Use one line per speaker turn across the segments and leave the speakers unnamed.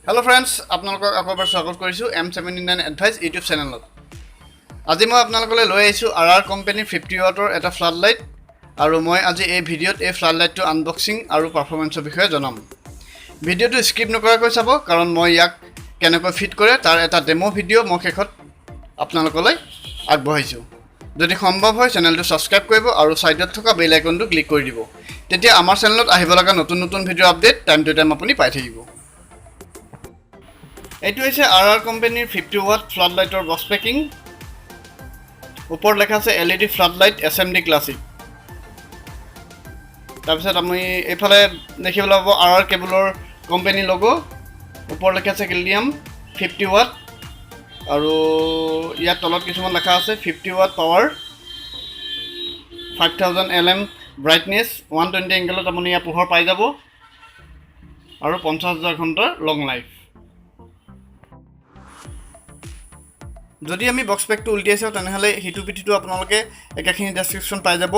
Hello friends, আপোনালোকক আকৌবাৰ স্বাগত কৰিছো M79 এডভাইস ইউটিউব চেনেলত। আজি মই আপোনালোকলৈ লৈ আহিছো RR কোম্পানীৰ 50 ওয়াটৰ এটা ফ্লাড লাইট আৰু মই আজি এই ভিডিঅ'ত এই ফ্লাড লাইটটো আনবক্সিং আৰু পাৰফৰমেন্সৰ বিষয়ে জনাম। ভিডিঅ'টো স্কিপ নকৰাকৈ চাব কাৰণ মই ইয়াক কেনেকৈ ফিট কৰে তাৰ এটা ডেমো ভিডিঅ' মই শেষত আপোনালোকলৈ আগবঢ়াইছো। যদি সম্ভৱ হয় চেনেলটো সাবস্ক্ৰাইব কৰিব আৰু সাইডত থকা বেল আইকনটো ক্লিক কৰি দিব। তেতিয়া আমাৰ চেনেলত আহিব লগা নতুন video' update time to time আপুনি পাই থাকিব। এইটো হৈছে RR কোম্পানীৰ 50 ওয়াট ফ্লাড লাইটৰ বক্স পেকিং। ওপৰত লেখা আছে LED flood light SMD classic. তাৰপিছত আমি এইফালে দেখিবলৈ পাব RR কেবলৰ কোম্পানী লোগো। ওপৰত লেখা আছে কেলডিয়াম 50 ওয়াট আৰু ইয়াত তলত কিছুমান লেখা আছে 50 ওয়াট পাৱাৰ 5000 LM ব্ৰাইটনেছ 120 এংগলত আপুনি ইয়াত পোহৰ পাই যাব আৰু 50000 ঘণ্টাৰ লং লাইফ। যদি আমি বক্স পেকটো উল্টিয়াই চাওঁ তেনেহ'লে হিটু পিঠিটো আপোনালোকে একেখিনি ডেসক্ৰিপশন পাই যাব।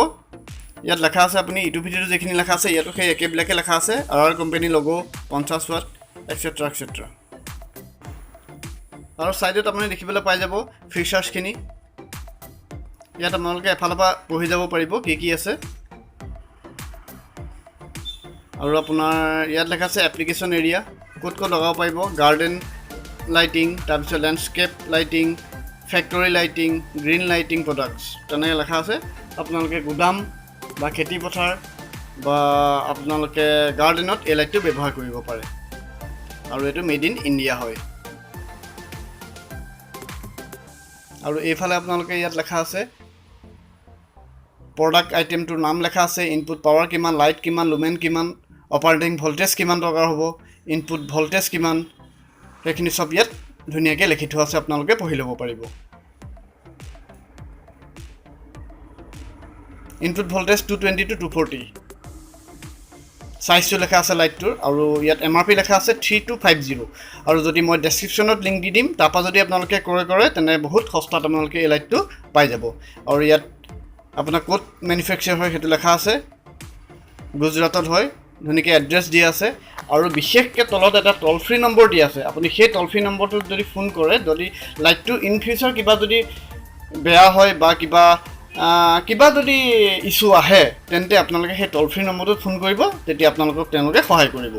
ইয়াত লেখা আছে আপুনি ইটু পিঠিটো যেখিনি লেখা আছে ইয়াতো সেই একেবিলাকে লেখা আছে RR কোম্পানী লোগো 50 ওয়াট এটসেট্ৰা এটসেট্ৰা। আৰু সাইডত আপুনি দেখিবলৈ পাই যাব ফিচাৰ্ছখিনি। ইয়াত আপোনালোকে এফালৰ পৰা পঢ়ি যাব পাৰিব কি আছে। আৰু আপোনাৰ ইয়াত লেখা আছে এপ্লিকেশ্যন এৰিয়া ক'ত লগাব পাৰিব, গাৰ্ডেন লাইটিং, তাৰপিছত landscape lighting, factory lighting, green lighting products তেনেকৈ লেখা আছে। আপোনালোকে গুদাম বা খেতি পথাৰ বা আপোনালোকে গাৰ্ডেনত এই লাইটটো ব্যৱহাৰ কৰিব পাৰে আৰু এইটো মেড ইন ইণ্ডিয়া হয়। আৰু এইফালে আপোনালোকে ইয়াত লেখা আছে প্ৰডাক্ট আইটেমটোৰ নাম লেখা আছে, ইনপুট পাৱাৰ কিমান, লাইট কিমান, লুমেন কিমান, অপাৰেটিং ভল্টেজ কিমান দৰকাৰ হ'ব, ইনপুট ভল্টেজ কিমান, সেইখিনি সব ইয়াত ধুনীয়াকৈ লিখি থোৱা আছে, আপোনালোকে পঢ়ি ল'ব পাৰিব। ইনপুট ভল্টেজ 220 to 240, সাইজটো লেখা আছে লাইটটোৰ আৰু ইয়াত MRP লেখা আছে 3250। আৰু যদি মই ডেসক্ৰিপশনত লিংক দি দিম তাৰপৰা যদি আপোনালোকে কৰে তেনে বহুত সস্তাত আপোনালোকে এই লাইটটো পাই যাব। আৰু ইয়াত আপোনাৰ ক'ত মেনুফেকচাৰ হয় সেইটো লেখা আছে, গুজৰাটত হয়, ধুনীয়াকৈ এড্ৰেছ দিয়া আছে আৰু বিশেষকৈ তলত এটা টল ফ্ৰী নম্বৰ দিয়া আছে। আপুনি সেই টল ফ্ৰী নম্বৰটোত যদি ফোন কৰে, যদি লাইটটো ইন ফিউচাৰ কিবা যদি বেয়া হয় বা কিবা যদি ইছ্যু আহে তেন্তে আপোনালোকে সেই টল ফ্ৰী নম্বৰটোত ফোন কৰিব, তেতিয়া আপোনালোকক তেওঁলোকে সহায় কৰিব।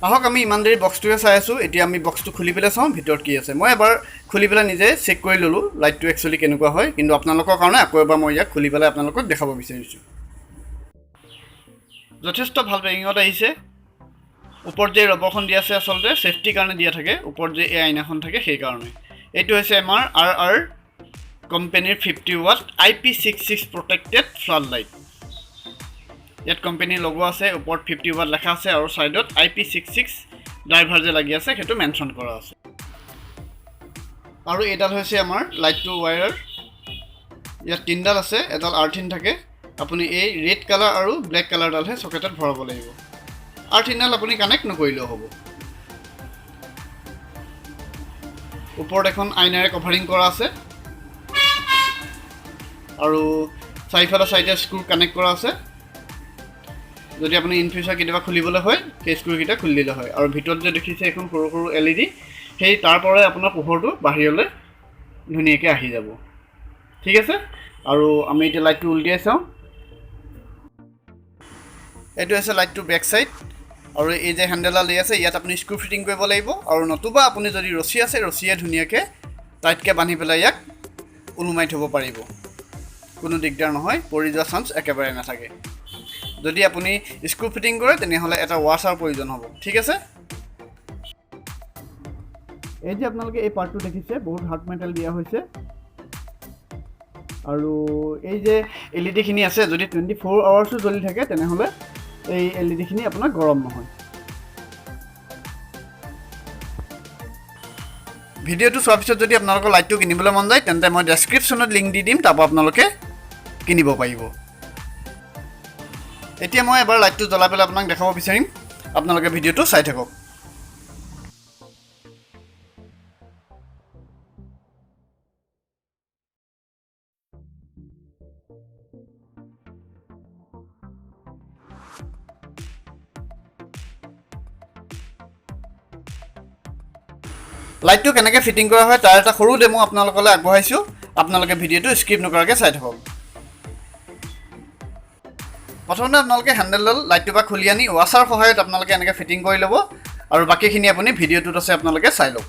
আহক আমি ইমান দেৰি বক্সটোৱে চাই আছোঁ, এতিয়া আমি বক্সটো খুলি পেলাই চাওঁ ভিতৰত কি আছে। মই এবাৰ খুলি পেলাই নিজে চেক কৰি ল'লোঁ লাইটটো একচুৱেলি কেনেকুৱা হয়, কিন্তু আপোনালোকৰ কাৰণে আকৌ এবাৰ মই ইয়াক খুলি পেলাই আপোনালোকক দেখাব বিচাৰিছোঁ। যথেষ্ট ভাল পেকিঙত আহিছে। ওপৰত যে ৰবৰখন দিয়া আছে আচলতে সেফটিৰ কাৰণে দিয়া থাকে, ওপৰত যে এই আইনাখন থাকে সেইকাৰণে। এইটো হৈছে আমাৰ RR কোম্পানীৰ 50 watt IP66 protected flood light. ইয়াত কোম্পানীৰ লোগো আছে, ওপৰত 50 ওয়াট লেখা আছে আৰু সাইডত IP66 ড্ৰাইভাৰ যে লাগি আছে সেইটো মেনশ্যন কৰা আছে। আৰু এডাল হৈছে আমাৰ লাইটটো ৱায়াৰ। ইয়াত তিনডাল আছে, এডাল আৰ্থিন থাকে। আপুনি এই ৰেড কালাৰ আৰু ব্লেক কালাৰডালহে চকেটত ভৰাব লাগিব, আৰ্থিনডাল আপুনি কানেক্ট নকৰিলেও হ'ব। ওপৰত এখন আইনাৰে কভাৰিং কৰা আছে আৰু চাৰিফালে চাইডে স্ক্ৰু কানেক্ট কৰা আছে। যদি আপুনি ইন ফিউচাৰ কেতিয়াবা খুলিবলৈ হয় সেই স্ক্ৰুকেইটা খুলি দিলে হয়। আৰু ভিতৰত যে দেখিছে এখন সৰু সৰু LED, সেই তাৰ পৰাই আপোনাৰ পোহৰটো বাহিৰলৈ ধুনীয়াকৈ আহি যাব। ঠিক আছে, আৰু আমি এতিয়া লাইটটো উল্টিয়াই চাওঁ। এইটো হৈছে লাইটটোৰ বেক চাইড আৰু এই যে হেণ্ডেলডাল দি আছে ইয়াত আপুনি স্ক্ৰু ফিটিং কৰিব লাগিব, আৰু নতুবা আপুনি যদি ৰছী আছে ৰছীয়ে ধুনীয়াকৈ টাইটকৈ বান্ধি পেলাই ইয়াক ওলোমাই থ'ব পাৰিব, কোনো দিগদাৰ নহয়, পৰি যোৱা চান্স একেবাৰে নাথাকে। যদি আপুনি স্ক্ৰু ফিটিং কৰে তেনেহ'লে এটা ৱাছাৰ প্ৰয়োজন হ'ব। ঠিক আছে, এই যে আপোনালোকে এই পাৰ্টটো দেখিছে বহুত হাৰ্ড মেটেল দিয়া হৈছে, আৰু এই যে LED খিনি আছে যদি 24 আৱাৰ্ছো জ্বলি থাকে তেনেহ'লে এই LED খিনি আপোনাৰ গৰম নহয়। ভিডিঅ'টো চোৱাৰ পিছত যদি আপোনালোকৰ লাইটটো কিনিবলৈ মন যায় তেন্তে মই ডেছক্ৰিপশ্যনত লিংক দি দিম, তাৰপৰা আপোনালোকে কিনিব পাৰিব। এতিয়া মই এবাৰ লাইটটো জ্বলাই পেলাই আপোনাক দেখাব বিচাৰিম, আপোনালোকে ভিডিঅ'টো চাই থাকক। লাইটটো কেনেকৈ ফিটিং কৰা হয় তাৰ এটা সৰু ডেমো আপোনালোকলৈ আগবঢ়াইছোঁ। আপোনালোকে ভিডিঅ'টো স্কিপ নকৰাকৈ চাই থাকক। প্ৰথমতে আপোনালোকে হেণ্ডেলডাল লাইটটোৰ পৰা খুলি আনি ৱাছাৰ সহায়ত আপোনালোকে এনেকৈ ফিটিং কৰি ল'ব আৰু বাকীখিনি আপুনি ভিডিঅ'টোত আছে আপোনালোকে চাই লওক।